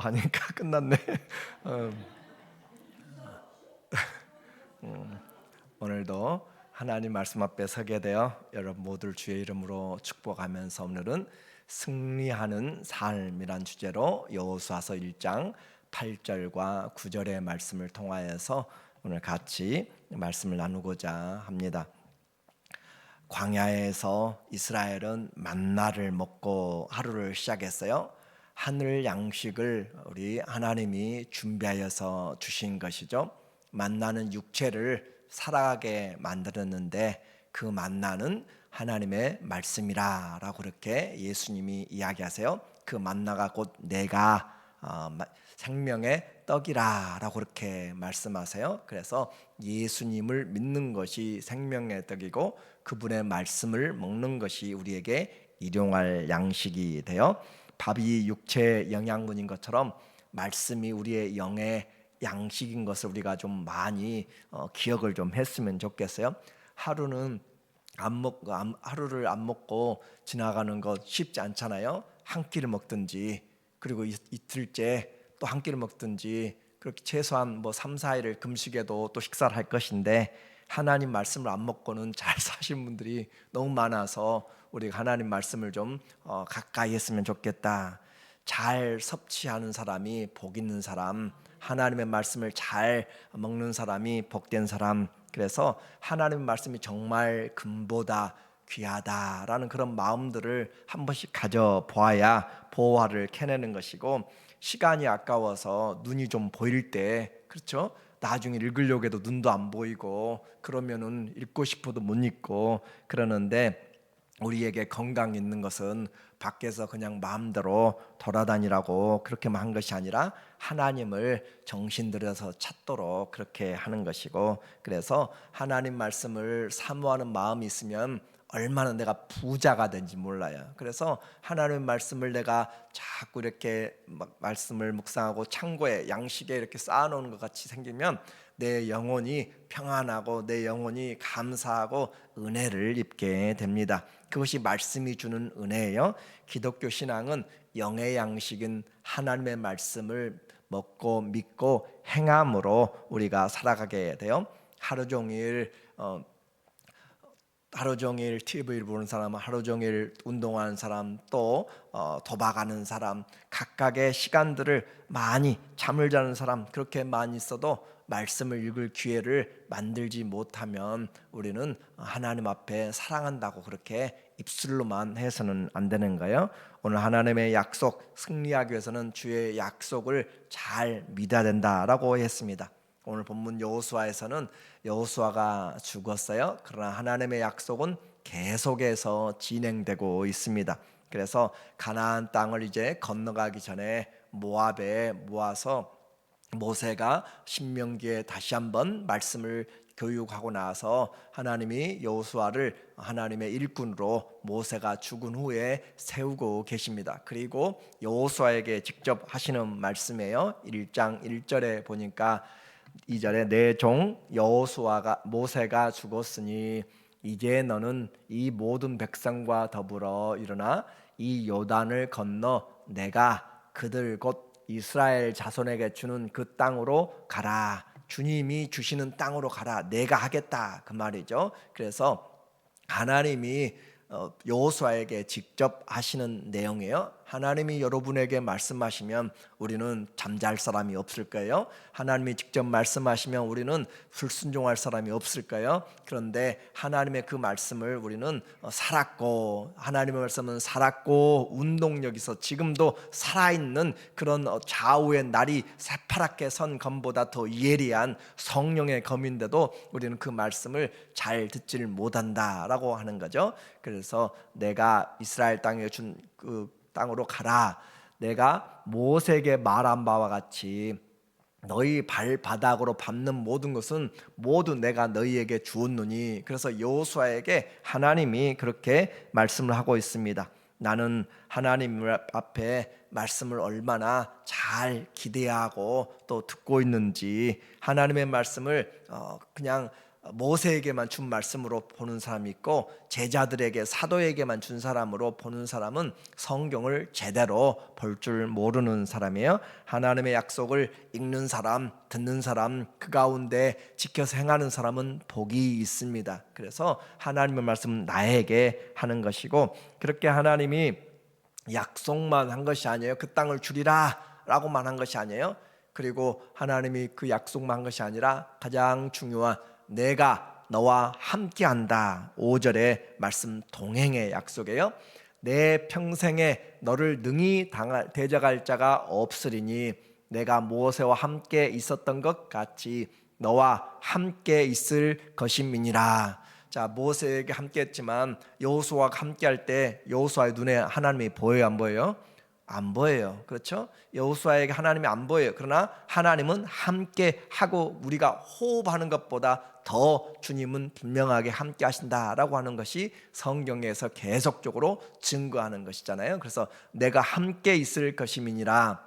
하니까 끝났네. 오늘도 하나님 말씀 앞에 서게 되어 여러분 모두를 주의 이름으로 축복하면서 오늘은 승리하는 삶이란 주제로 여호수아서 1장 8절과 9절의 말씀을 통하여서 오늘 같이 말씀을 나누고자 합니다. 광야에서 이스라엘은 만나를 먹고 하루를 시작했어요. 하늘 양식을 우리 하나님이 준비하여서 주신 것이죠. 만나는 육체를 살아가게 만들었는데 그 만나는 하나님의 말씀이라라고 그렇게 예수님이 이야기하세요. 그 만나가 곧 내가 생명의 떡이라라고 그렇게 말씀하세요. 그래서 예수님을 믿는 것이 생명의 떡이고 그분의 말씀을 먹는 것이 우리에게 일용할 양식이 되어 밥이 육체의 영양분인 것처럼 말씀이 우리의 영의 양식인 것을 우리가 좀 많이 기억을 좀 했으면 좋겠어요. 하루를 안 먹고 지나가는 것 쉽지 않잖아요. 한 끼를 먹든지 그리고 이틀째 또 한 끼를 먹든지 그렇게 최소한 3, 4일을 금식해도 또 식사를 할 것인데 하나님 말씀을 안 먹고는 잘 사신 분들이 너무 많아서 우리가 하나님 말씀을 좀 가까이 했으면 좋겠다. 잘 섭취하는 사람이 복 있는 사람, 하나님의 말씀을 잘 먹는 사람이 복된 사람. 그래서 하나님의 말씀이 정말 금보다 귀하다라는 그런 마음들을 한 번씩 가져보아야 보화를 캐내는 것이고, 시간이 아까워서 눈이 좀 보일 때, 그렇죠? 나중에 읽으려고 해도 눈도 안 보이고 그러면은 읽고 싶어도 못 읽고 그러는데, 우리에게 건강 있는 것은 밖에서 그냥 마음대로 돌아다니라고 그렇게만 한 것이 아니라 하나님을 정신 들여서 찾도록 그렇게 하는 것이고, 그래서 하나님 말씀을 사모하는 마음이 있으면 얼마나 내가 부자가 된지 몰라요. 그래서 하나님 말씀을 내가 자꾸 이렇게 말씀을 묵상하고 창고에 양식에 이렇게 쌓아놓은 것 같이 생기면 내 영혼이 평안하고 내 영혼이 감사하고 은혜를 입게 됩니다. 그것이 말씀이 주는 은혜예요. 기독교 신앙은 영의 양식인 하나님의 말씀을 먹고 믿고 행함으로 우리가 살아가게 돼요. 하루 종일 TV를 보는 사람, 하루 종일 운동하는 사람, 또 도박하는 사람, 각각의 시간들을 많이 잠을 자는 사람, 그렇게 많이 있어도 말씀을 읽을 기회를 만들지 못하면 우리는 하나님 앞에 사랑한다고 그렇게 입술로만 해서는 안 되는 거예요. 오늘 하나님의 약속, 승리하기 위해서는 주의 약속을 잘 믿어야 된다라고 했습니다. 오늘 본문 여호수아에서는 여호수아가 죽었어요. 그러나 하나님의 약속은 계속해서 진행되고 있습니다. 그래서 가나안 땅을 이제 건너가기 전에 모압에 모아서 모세가 신명기에 다시 한번 말씀을 교육하고 나서 하나님이 여호수아를 하나님의 일꾼으로 모세가 죽은 후에 세우고 계십니다. 그리고 여호수아에게 직접 하시는 말씀이에요. 1장 1절에 보니까 2절에 내 종 여호수아가 모세가 죽었으니 이제 너는 이 모든 백성과 더불어 일어나 이 요단을 건너 내가 그들 곧 이스라엘 자손에게 주는 그 땅으로 가라. 주님이 주시는 땅으로 가라. 내가 하겠다 그 말이죠. 그래서 하나님이 여호수아에게 직접 하시는 내용이에요. 하나님이 여러분에게 말씀하시면 우리는 잠잘 사람이 없을 거예요. 하나님이 직접 말씀하시면 우리는 불순종할 사람이 없을 거예요. 그런데 하나님의 그 말씀을 우리는 살았고, 하나님의 말씀은 살았고 운동력 있어 지금도 살아있는 그런 좌우의 날이 새파랗게 선 검보다 더 예리한 성령의 검인데도 우리는 그 말씀을 잘 듣지를 못한다라고 하는 거죠. 그래서 내가 이스라엘 땅에 준 그 땅으로 가라. 내가 모세에게 말한 바와 같이 너희 발바닥으로 밟는 모든 것은 모두 내가 너희에게 주었노니. 그래서 여호수아에게 하나님이 그렇게 말씀을 하고 있습니다. 나는 하나님 앞에 말씀을 얼마나 잘 기대하고 또 듣고 있는지, 하나님의 말씀을 그냥 모세에게만 준 말씀으로 보는 사람이 있고 제자들에게 사도에게만 준 사람으로 보는 사람은 성경을 제대로 볼 줄 모르는 사람이에요. 하나님의 약속을 읽는 사람, 듣는 사람, 그 가운데 지켜서 행하는 사람은 복이 있습니다. 그래서 하나님의 말씀은 나에게 하는 것이고, 그렇게 하나님이 약속만 한 것이 아니에요. 그 땅을 주리라 라고만 한 것이 아니에요. 그리고 하나님이 그 약속만 한 것이 아니라 가장 중요한 내가 너와 함께한다. 5절의 말씀 동행의 약속이에요. 내 평생에 너를 능히 대적할 자가 없으리니 내가 모세와 함께 있었던 것 같이 너와 함께 있을 것임이니라. 자, 모세에게 함께 했지만 여호수아가 함께 할 때 여호수아의 눈에 하나님이 보여요, 안 보여요? 안 보여요. 그렇죠? 여호수아에게 하나님이 안 보여요. 그러나 하나님은 함께 하고 우리가 호흡하는 것보다 더 주님은 분명하게 함께 하신다라고 하는 것이 성경에서 계속적으로 증거하는 것이잖아요. 그래서 내가 함께 있을 것임이니라.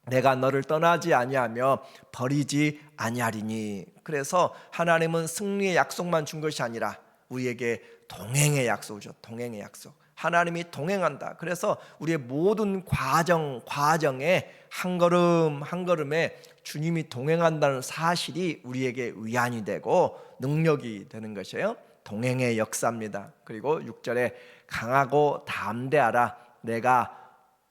내가 너를 떠나지 아니하며 버리지 아니하리니. 그래서 하나님은 승리의 약속만 준 것이 아니라 우리에게 동행의 약속이죠. 동행의 약속. 하나님이 동행한다. 그래서 우리의 모든 과정에 한 걸음 한 걸음에 주님이 동행한다는 사실이 우리에게 위안이 되고 능력이 되는 것이에요. 동행의 역사입니다. 그리고 6절에 강하고 담대하라.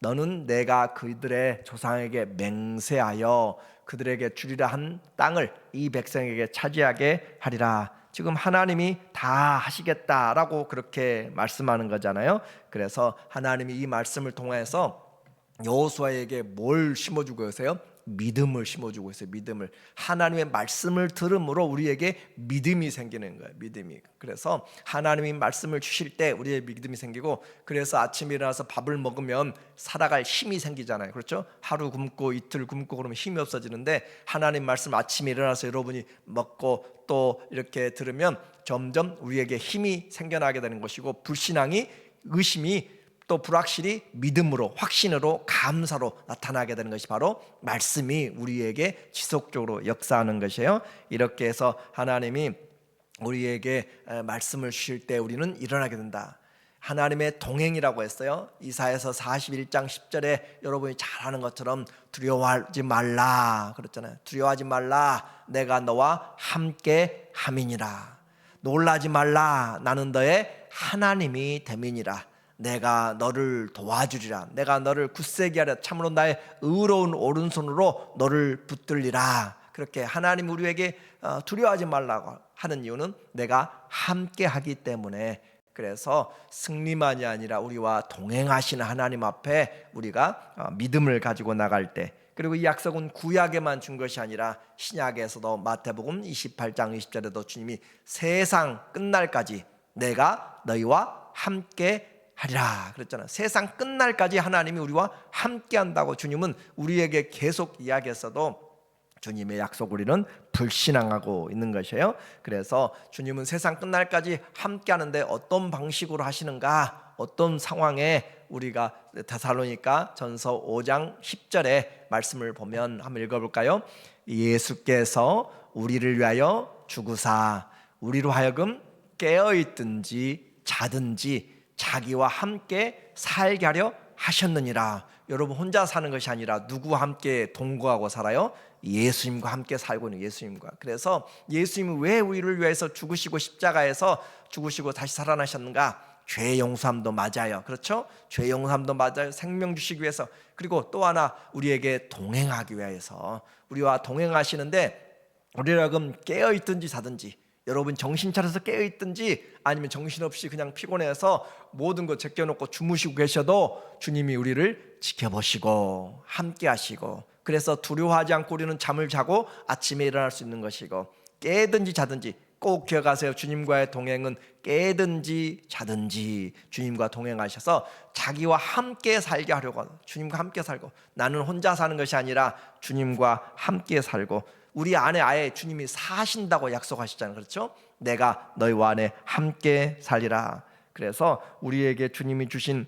너는 내가 그들의 조상에게 맹세하여 그들에게 주리라 한 땅을 이 백성에게 차지하게 하리라. 지금 하나님이 다 하시겠다라고 그렇게 말씀하는 거잖아요. 그래서 하나님이 이 말씀을 통해서 여호수아에게 뭘 심어주고 계세요? 믿음을 심어주고 있어요. 믿음을. 하나님의 말씀을 들음으로 우리에게 믿음이 생기는 거예요. 믿음이. 그래서 하나님이 말씀을 주실 때 우리의 믿음이 생기고, 그래서 아침에 일어나서 밥을 먹으면 살아갈 힘이 생기잖아요. 그렇죠? 하루 굶고 이틀 굶고 그러면 힘이 없어지는데 하나님 말씀 아침에 일어나서 여러분이 먹고 또 이렇게 들으면 점점 우리에게 힘이 생겨나게 되는 것이고, 불신앙이, 의심이 또 불확실히 믿음으로, 확신으로, 감사로 나타나게 되는 것이 바로 말씀이 우리에게 지속적으로 역사하는 것이에요. 이렇게 해서 하나님이 우리에게 말씀을 주실 때 우리는 일어나게 된다. 하나님의 동행이라고 했어요. 이사야서 41장 10절에 여러분이 잘 아는 것처럼 두려워하지 말라 그랬잖아요. 두려워하지 말라, 내가 너와 함께 함이니라. 놀라지 말라, 나는 너의 하나님이 됨이니라. 내가 너를 도와주리라. 내가 너를 굳세게 하려 참으로 나의 의로운 오른손으로 너를 붙들리라. 그렇게 하나님 우리에게 두려워하지 말라고 하는 이유는 내가 함께 하기 때문에, 그래서 승리만이 아니라 우리와 동행하시는 하나님 앞에 우리가 믿음을 가지고 나갈 때, 그리고 이 약속은 구약에만 준 것이 아니라 신약에서도 마태복음 28장 20절에도 주님이 세상 끝날까지 내가 너희와 함께 하리라 그랬잖아요. 세상 끝날까지 하나님이 우리와 함께 한다고 주님은 우리에게 계속 이야기했어도 주님의 약속 우리는 불신앙하고 있는 것이에요. 그래서 주님은 세상 끝날까지 함께 하는데 어떤 방식으로 하시는가, 어떤 상황에, 우리가 데살로니가 전서 5장 10절의 말씀을 보면 한번 읽어볼까요? 예수께서 우리를 위하여 죽으사 우리로 하여금 깨어있든지 자든지 자기와 함께 살게 하려 하셨느니라. 여러분 혼자 사는 것이 아니라 누구와 함께 동거하고 살아요? 예수님과 함께 살고 있는 예수님과. 그래서 예수님이 왜 우리를 위해서 죽으시고 십자가에서 죽으시고 다시 살아나셨는가? 죄 용서함도 맞아요. 그렇죠? 죄 용서함도 맞아요. 생명 주시기 위해서. 그리고 또 하나 우리에게 동행하기 위해서, 우리와 동행하시는데 우리라금 깨어있든지 자든지, 여러분 정신 차려서 깨어있든지 아니면 정신없이 그냥 피곤해서 모든 거 제껴놓고 주무시고 계셔도 주님이 우리를 지켜보시고 함께 하시고, 그래서 두려워하지 않고 우리는 잠을 자고 아침에 일어날 수 있는 것이고, 깨든지 자든지 꼭 기억하세요. 주님과의 동행은 깨든지 자든지 주님과 동행하셔서 자기와 함께 살게 하려고 하는, 주님과 함께 살고, 나는 혼자 사는 것이 아니라 주님과 함께 살고, 우리 안에 아예 주님이 사신다고 약속하시잖아요. 그렇죠? 내가 너희와 안에 함께 살리라. 그래서 우리에게 주님이 주신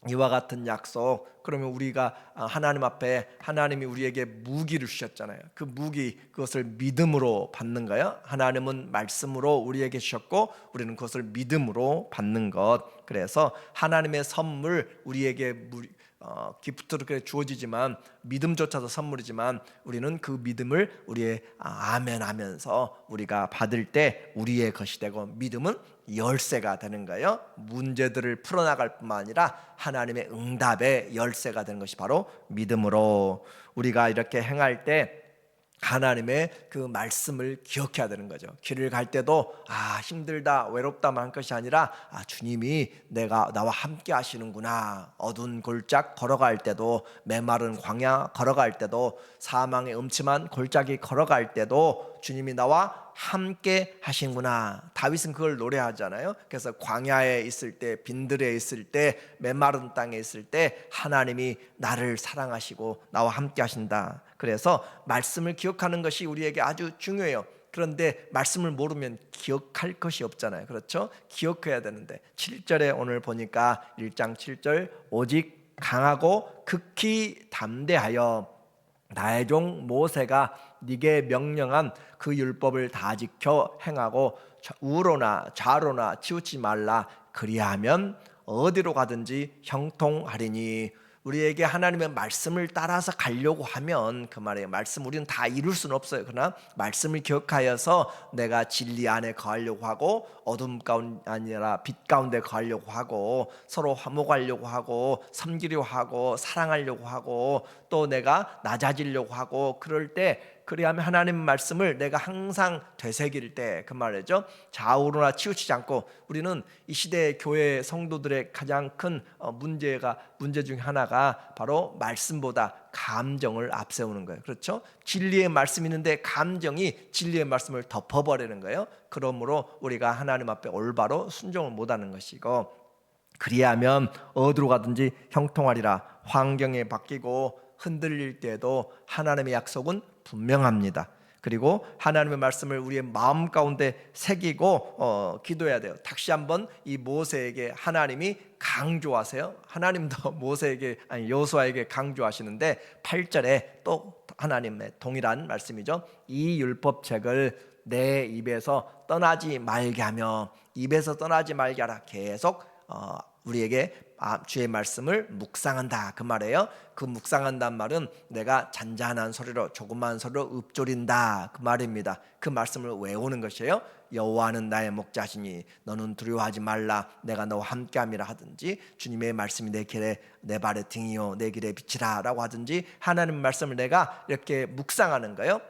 이와 같은 약속, 그러면 우리가 하나님 앞에 하나님이 우리에게 무기를 주셨잖아요. 그 무기, 그것을 믿음으로 받는 거예요. 하나님은 말씀으로 우리에게 주셨고 우리는 그것을 믿음으로 받는 것. 그래서 하나님의 선물, 우리에게 기프트로 주어지지만 믿음조차도 선물이지만 우리는 그 믿음을 우리의 아멘 하면서 우리가 받을 때 우리의 것이 되고, 믿음은 열쇠가 되는 거예요. 문제들을 풀어나갈 뿐만 아니라 하나님의 응답의 열쇠가 되는 것이 바로 믿음으로, 우리가 이렇게 행할 때 하나님의 그 말씀을 기억해야 되는 거죠. 길을 갈 때도 힘들다 외롭다만 한 것이 아니라 주님이 나와 함께 하시는구나. 어두운 골짝 걸어갈 때도, 메마른 광야 걸어갈 때도, 사망의 음침한 골짜기 걸어갈 때도 주님이 나와 함께 하신구나. 다윗은 그걸 노래하잖아요. 그래서 광야에 있을 때, 빈들에 있을 때, 메마른 땅에 있을 때 하나님이 나를 사랑하시고 나와 함께 하신다. 그래서 말씀을 기억하는 것이 우리에게 아주 중요해요. 그런데 말씀을 모르면 기억할 것이 없잖아요. 그렇죠? 기억해야 되는데 7절에 오늘 보니까 1장 7절, 오직 강하고 극히 담대하여 나의 종 모세가 네게 명령한 그 율법을 다 지켜 행하고 우로나 좌로나 치우치지 말라. 그리하면 어디로 가든지 형통하리니. 우리에게 하나님의 말씀을 따라서 가려고 하면, 그 말이에요. 말씀 우리는 다 이룰 수는 없어요. 그러나 말씀을 기억하여서 내가 진리 안에 거하려고 하고, 어둠 가운데 아니라 빛 가운데 거하려고 하고, 서로 화목하려고 하고, 섬기려고 하고, 사랑하려고 하고, 또 내가 낮아지려고 하고, 그럴 때, 그리하면 하나님 말씀을 내가 항상 되새길 때, 그 말이죠. 좌우로나 치우치지 않고, 우리는 이 시대의 교회 성도들의 가장 큰 문제 중 하나가 바로 말씀보다 감정을 앞세우는 거예요. 그렇죠? 진리의 말씀이 있는데 감정이 진리의 말씀을 덮어버리는 거예요. 그러므로 우리가 하나님 앞에 올바로 순종을 못하는 것이고, 그리하면 어디로 가든지 형통하리라. 환경이 바뀌고 흔들릴 때도 하나님의 약속은 분명합니다. 그리고 하나님의 말씀을 우리의 마음 가운데 새기고 기도해야 돼요. 다시 한번 이 모세에게 하나님이 강조하세요. 하나님도 여호수아에게 강조하시는데 8절에 또 하나님의 동일한 말씀이죠. 이 율법책을 내 입에서 떠나지 말게 하며, 입에서 떠나지 말게 하라. 계속 우리에게 주의 말씀을 묵상한다, 그 말이에요. 그 묵상한다는 말은 내가 잔잔한 소리로, 조그만 소리로 읊조린다, 그 말입니다. 그 말씀을 외우는 것이에요. 여호와는 나의 목자시니 너는 두려워하지 말라. 내가 너와 함께함이라 하든지, 주님의 말씀이 내 길에 내 발의 등이요 내 길에 빛이라 라고 하든지, 하나님의 말씀을 내가 이렇게 묵상하는 거예요.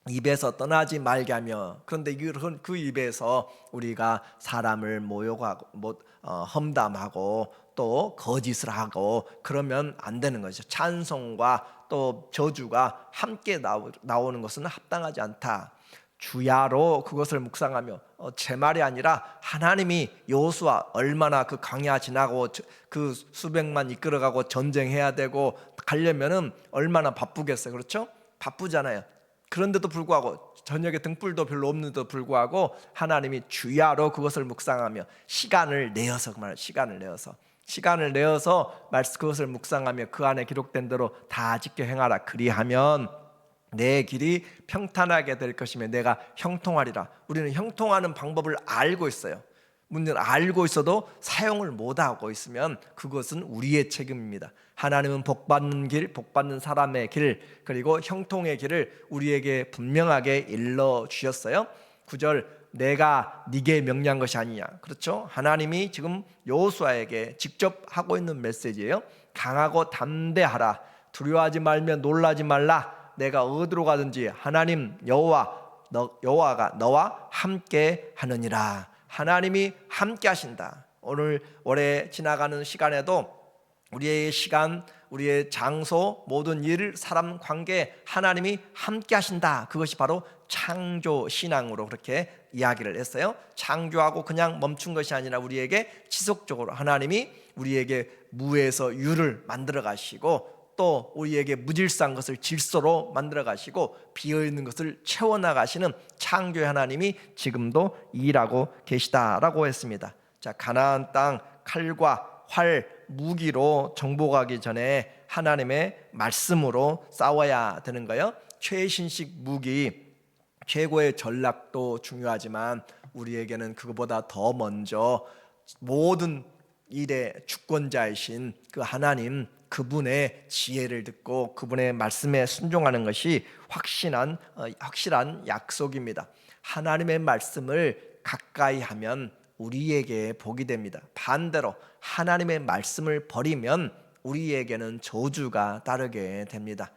입에서 떠나지 말게 하며. 그런데 그 입에서 우리가 사람을 모욕하고 험담하고 또 거짓을 하고 그러면 안 되는 거죠. 찬송과 또 저주가 함께 나오는 것은 합당하지 않다. 주야로 그것을 묵상하며, 제 말이 아니라 하나님이 여호수아 얼마나 그 광야 지나고 그 수백만 이끌어가고 전쟁해야 되고 가려면은 얼마나 바쁘겠어요. 그렇죠? 바쁘잖아요. 그런데도 불구하고, 저녁에 등불도 별로 없는데도 불구하고 하나님이 주야로 그것을 묵상하며 시간을 내어서 그것을 묵상하며 그 안에 기록된 대로 다 지켜 행하라. 그리하면 내 길이 평탄하게 될 것이며 내가 형통하리라. 우리는 형통하는 방법을 알고 있어요. 문제는 알고 있어도 사용을 못하고 있으면 그것은 우리의 책임입니다. 하나님은 복받는 길, 복받는 사람의 길, 그리고 형통의 길을 우리에게 분명하게 일러주셨어요. 9절, 내가 네게 명령한 것이 아니냐. 그렇죠? 하나님이 지금 여호수아에게 직접 하고 있는 메시지예요. 강하고 담대하라. 두려워하지 말며 놀라지 말라. 내가 어디로 가든지 하나님 여호와가 너와 함께 하느니라. 하나님이 함께 하신다. 오늘 올해 지나가는 시간에도 우리의 시간, 우리의 장소, 모든 일, 사람 관계에 하나님이 함께 하신다. 그것이 바로 창조 신앙으로 그렇게 이야기를 했어요. 창조하고 그냥 멈춘 것이 아니라 우리에게 지속적으로 하나님이 우리에게 무에서 유를 만들어 가시고, 또 우리에게 무질서한 것을 질서로 만들어 가시고 비어있는 것을 채워나가시는 창조의 하나님이 지금도 일하고 계시다라고 했습니다. 자, 가나안 땅 칼과 활, 무기로 정복하기 전에 하나님의 말씀으로 싸워야 되는 거예요. 최신식 무기, 최고의 전략도 중요하지만 우리에게는 그것보다 더 먼저 모든 일의 주권자이신 그 하나님, 그분의 지혜를 듣고 그분의 말씀에 순종하는 것이 확실한 약속입니다. 하나님의 말씀을 가까이 하면 우리에게 복이 됩니다. 반대로 하나님의 말씀을 버리면 우리에게는 저주가 따르게 됩니다.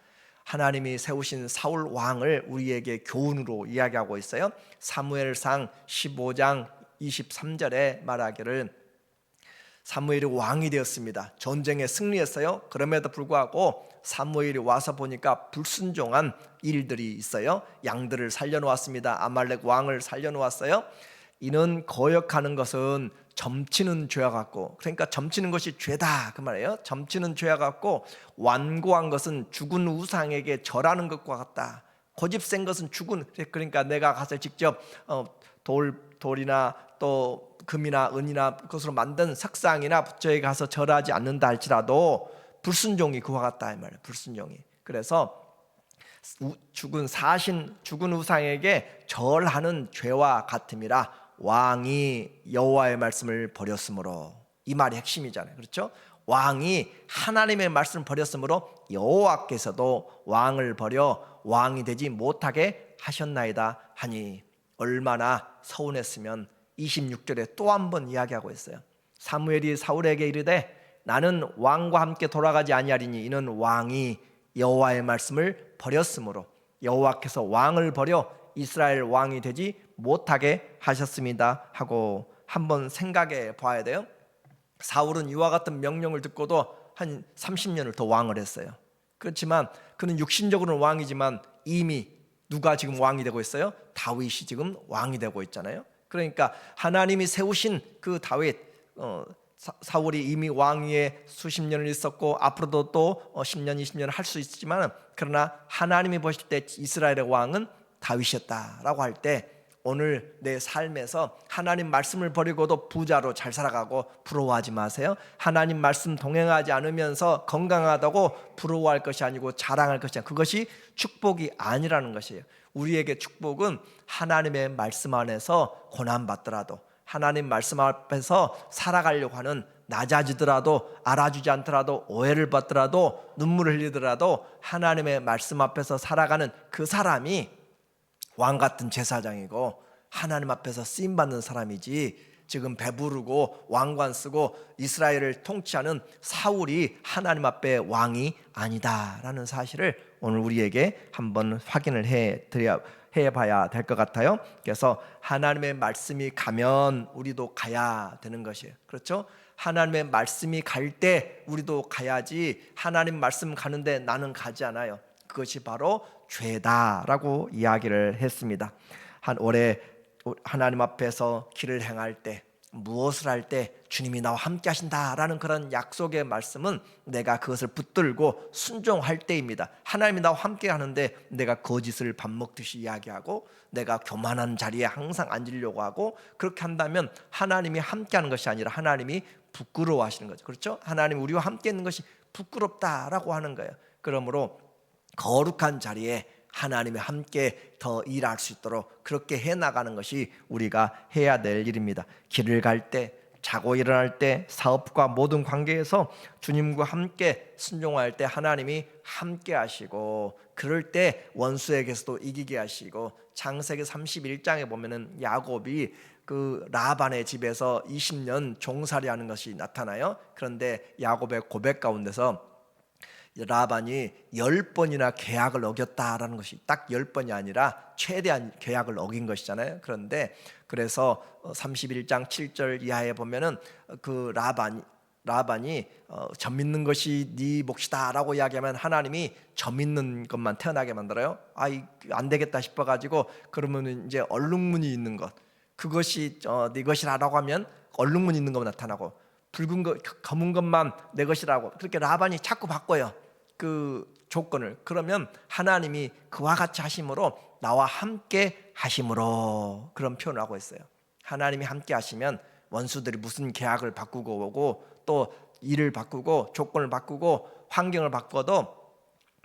하나님이 세우신 사울 왕을 우리에게 교훈으로 이야기하고 있어요. 사무엘상 15장 23절에 말하기를 사무엘이 왕이 되었습니다. 전쟁에 승리했어요. 그럼에도 불구하고 사무엘이 와서 보니까 불순종한 일들이 있어요. 양들을 살려놓았습니다. 아말렉 왕을 살려놓았어요. 이는 거역하는 것은 점치는 죄와 같고, 그러니까 점치는 것이 죄다 그 말이에요. 점치는 죄와 같고 완고한 것은 죽은 우상에게 절하는 것과 같다. 고집센 것은 죽은, 그러니까 내가 가서 직접 돌이나 또 금이나 은이나 그것으로 만든 석상이나 부처에 가서 절하지 않는다 할지라도 불순종이 그와 같다 이 말이에요. 불순종이. 그래서 죽은 우상에게 절하는 죄와 같음이라 왕이 여호와의 말씀을 버렸으므로. 이 말이 핵심이잖아요. 그렇죠? 왕이 하나님의 말씀을 버렸으므로 여호와께서도 왕을 버려 왕이 되지 못하게 하셨나이다 하니 얼마나 서운했으면 26절에 또 한 번 이야기하고 있어요. 사무엘이 사울에게 이르되 나는 왕과 함께 돌아가지 아니하리니 이는 왕이 여호와의 말씀을 버렸으므로 여호와께서 왕을 버려 이스라엘 왕이 되지 못하게 하셨습니다 하고 한번 생각해 봐야 돼요. 사울은 이와 같은 명령을 듣고도 한 30년을 더 왕을 했어요. 그렇지만 그는 육신적으로는 왕이지만 이미 누가 지금 왕이 되고 있어요? 다윗이 지금 왕이 되고 있잖아요. 그러니까 하나님이 세우신 그 다윗, 사울이 이미 왕위에 수십 년을 있었고 앞으로도 또 10년 20년을 할 수 있지만, 그러나 하나님이 보실 때 이스라엘의 왕은 다윗이었다라고 할 때 오늘 내 삶에서 하나님 말씀을 버리고도 부자로 잘 살아가고 부러워하지 마세요. 하나님 말씀 동행하지 않으면서 건강하다고 부러워할 것이 아니고 자랑할 것이 아니고 그것이 축복이 아니라는 것이에요. 우리에게 축복은 하나님의 말씀 안에서 고난받더라도, 하나님 말씀 앞에서 살아가려고 하는, 낮아지더라도 알아주지 않더라도 오해를 받더라도 눈물을 흘리더라도 하나님의 말씀 앞에서 살아가는 그 사람이 왕같은 제사장이고 하나님 앞에서 쓰임받는 사람이지, 지금 배부르고 왕관 쓰고 이스라엘을 통치하는 사울이 하나님 앞에 왕이 아니다라는 사실을 오늘 우리에게 한번 확인을 해봐야 될 것 같아요. 그래서 하나님의 말씀이 가면 우리도 가야 되는 것이에요. 그렇죠? 하나님의 말씀이 갈 때 우리도 가야지, 하나님 말씀 가는데 나는 가지 않아요. 그것이 바로 죄다라고 이야기를 했습니다. 올해 하나님 앞에서 길을 행할 때, 무엇을 할 때 주님이 나와 함께 하신다라는 그런 약속의 말씀은 내가 그것을 붙들고 순종할 때입니다. 하나님이 나와 함께 하는데 내가 거짓을 밥 먹듯이 이야기하고 내가 교만한 자리에 항상 앉으려고 하고 그렇게 한다면 하나님이 함께 하는 것이 아니라 하나님이 부끄러워하시는 거죠. 그렇죠? 하나님 우리와 함께 있는 것이 부끄럽다라고 하는 거예요. 그러므로 거룩한 자리에 하나님이 함께 더 일할 수 있도록 그렇게 해나가는 것이 우리가 해야 될 일입니다. 길을 갈 때, 자고 일어날 때, 사업과 모든 관계에서 주님과 함께 순종할 때 하나님이 함께 하시고, 그럴 때 원수에게서도 이기게 하시고, 창세기 31장에 보면은 야곱이 그 라반의 집에서 20년 종살이하는 것이 나타나요. 그런데 야곱의 고백 가운데서 라반이 10번이나 계약을 어겼다라는 것이, 딱 10번이 아니라 최대한 계약을 어긴 것이잖아요. 그런데 그래서 31장 7절 이하에 보면은 그 라반이 점 있는 것이 네 몫이다라고 이야기하면 하나님이 점 있는 것만 태어나게 만들어요. 안 되겠다 싶어가지고 그러면 이제 얼룩무늬 있는 것, 그것이 네 것이라고 하면 얼룩무늬 있는 것만 나타나고, 붉은 것, 검은 것만 내 것이라고, 그렇게 라반이 자꾸 바꿔요. 그 조건을. 그러면 하나님이 그와 같이 하심으로, 나와 함께 하심으로, 그런 표현을 하고 있어요. 하나님이 함께 하시면 원수들이 무슨 계약을 바꾸고 오고 또 일을 바꾸고 조건을 바꾸고 환경을 바꿔도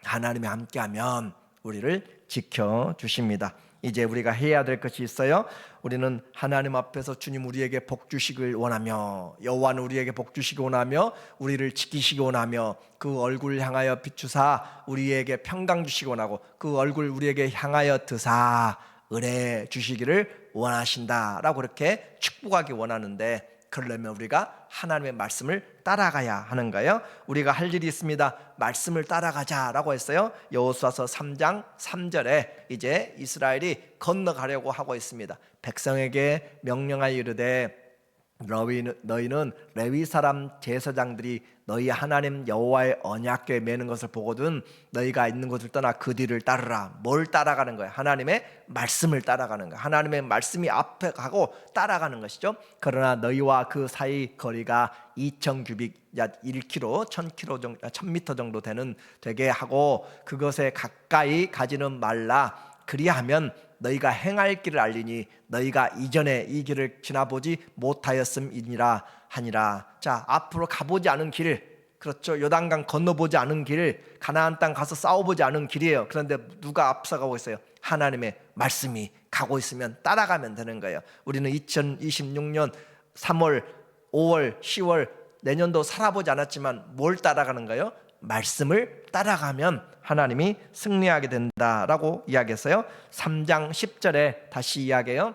하나님이 함께하면 우리를 지켜주십니다. 이제 우리가 해야 될 것이 있어요. 우리는 하나님 앞에서 주님 우리에게 복 주시길 원하며, 여호와는 우리에게 복 주시기 원하며 우리를 지키시기 원하며 그 얼굴 향하여 비추사 우리에게 평강 주시기 원하고 그 얼굴 우리에게 향하여 드사 은혜 주시기를 원하신다라고 그렇게 축복하기 원하는데, 그러려면 우리가 하나님의 말씀을 따라가야 하는 거예요. 우리가 할 일이 있습니다. 말씀을 따라가자라고 했어요. 여호수아서 3장 3절에 이제 이스라엘이 건너가려고 하고 있습니다. 백성에게 명령하여 이르되 너희는 레위 사람 제사장들이 너희 하나님 여호와의 언약궤 매는 것을 보거든 너희가 있는 곳을 떠나 그 뒤를 따르라. 뭘 따라가는 거야? 하나님의 말씀을 따라가는 거야. 하나님의 말씀이 앞에 가고 따라가는 것이죠. 그러나 너희와 그 사이 거리가 2000규빅 약 1km, 1000m 정도 되게 하고 그것에 가까이 가지는 말라. 그리하면 너희가 행할 길을 알리니 너희가 이전에 이 길을 지나보지 못하였음이니라 하니라. 자, 앞으로 가보지 않은 길, 그렇죠, 요단강 건너보지 않은 길, 가나안 땅 가서 싸워보지 않은 길이에요. 그런데 누가 앞서가고 있어요? 하나님의 말씀이 가고 있으면 따라가면 되는 거예요. 우리는 2026년 3월, 5월, 10월 내년도 살아보지 않았지만 뭘 따라가는 거예요? 말씀을 따라가면 하나님이 승리하게 된다라고 이야기했어요. 3장 10절에 다시 이야기해요.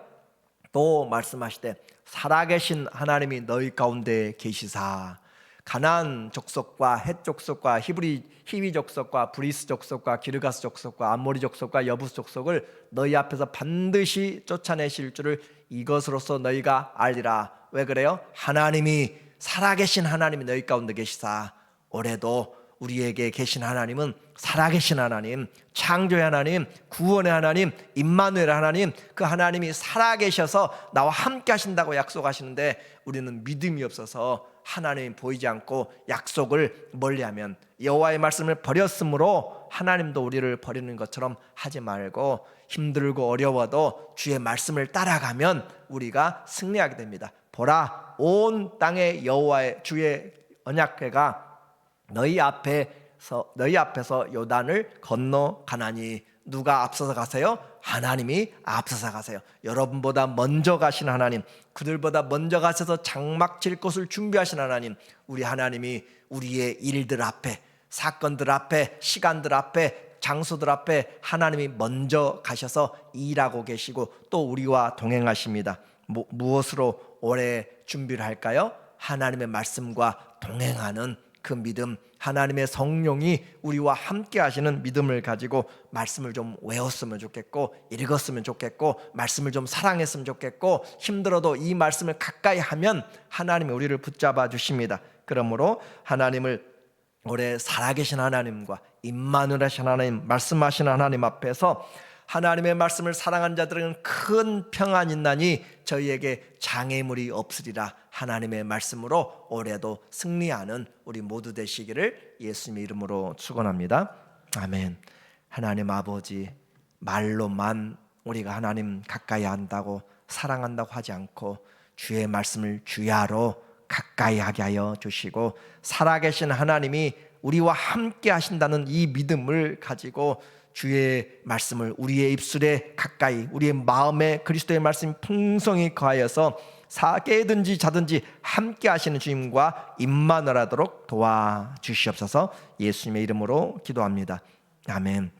또 말씀하시되 살아계신 하나님이 너희 가운데 계시사 가나안 족속과 헷 족속과 히위 족속과 브리스 족속과 기르가스 족속과 암모리 족속과 여부스 족속을 너희 앞에서 반드시 쫓아내실 줄을 이것으로서 너희가 알리라. 왜 그래요? 하나님이, 살아계신 하나님이 너희 가운데 계시사. 올해도 우리에게 계신 하나님은 살아계신 하나님, 창조의 하나님, 구원의 하나님, 임마누엘 하나님, 그 하나님이 살아계셔서 나와 함께 하신다고 약속하시는데 우리는 믿음이 없어서 하나님이 보이지 않고 약속을 멀리하면 여호와의 말씀을 버렸으므로 하나님도 우리를 버리는 것처럼 하지 말고 힘들고 어려워도 주의 말씀을 따라가면 우리가 승리하게 됩니다. 보라, 온 땅에 여호와의 주의 언약궤가 너희 앞에서 요단을 건너가나니. 누가 앞서서 가세요? 하나님이 앞서서 가세요. 여러분보다 먼저 가신 하나님, 그들보다 먼저 가셔서 장막 칠 곳을 준비하신 하나님, 우리 하나님이 우리의 일들 앞에, 사건들 앞에, 시간들 앞에, 장소들 앞에 하나님이 먼저 가셔서 일하고 계시고 또 우리와 동행하십니다. 무엇으로 올해 준비를 할까요? 하나님의 말씀과 동행하는 그 믿음, 하나님의 성령이 우리와 함께 하시는 믿음을 가지고 말씀을 좀 외웠으면 좋겠고 읽었으면 좋겠고 말씀을 좀 사랑했으면 좋겠고 힘들어도 이 말씀을 가까이 하면 하나님이 우리를 붙잡아 주십니다. 그러므로 하나님을 올해 살아계신 하나님과 임마누엘 하나님, 말씀하시는 하나님 앞에서 하나님의 말씀을 사랑한 자들은 큰 평안이 있나니 저희에게 장애물이 없으리라. 하나님의 말씀으로 올해도 승리하는 우리 모두 되시기를 예수님의 이름으로 축원합니다. 아멘. 하나님 아버지, 말로만 우리가 하나님 가까이 한다고 사랑한다고 하지 않고 주의 말씀을 주야로 가까이 하게 하여 주시고 살아계신 하나님이 우리와 함께 하신다는 이 믿음을 가지고 주의 말씀을 우리의 입술에 가까이, 우리의 마음에 그리스도의 말씀이 풍성히 거하여서 사개든지 자든지 함께 하시는 주님과 임마누엘 하도록 도와주시옵소서. 예수님의 이름으로 기도합니다. 아멘.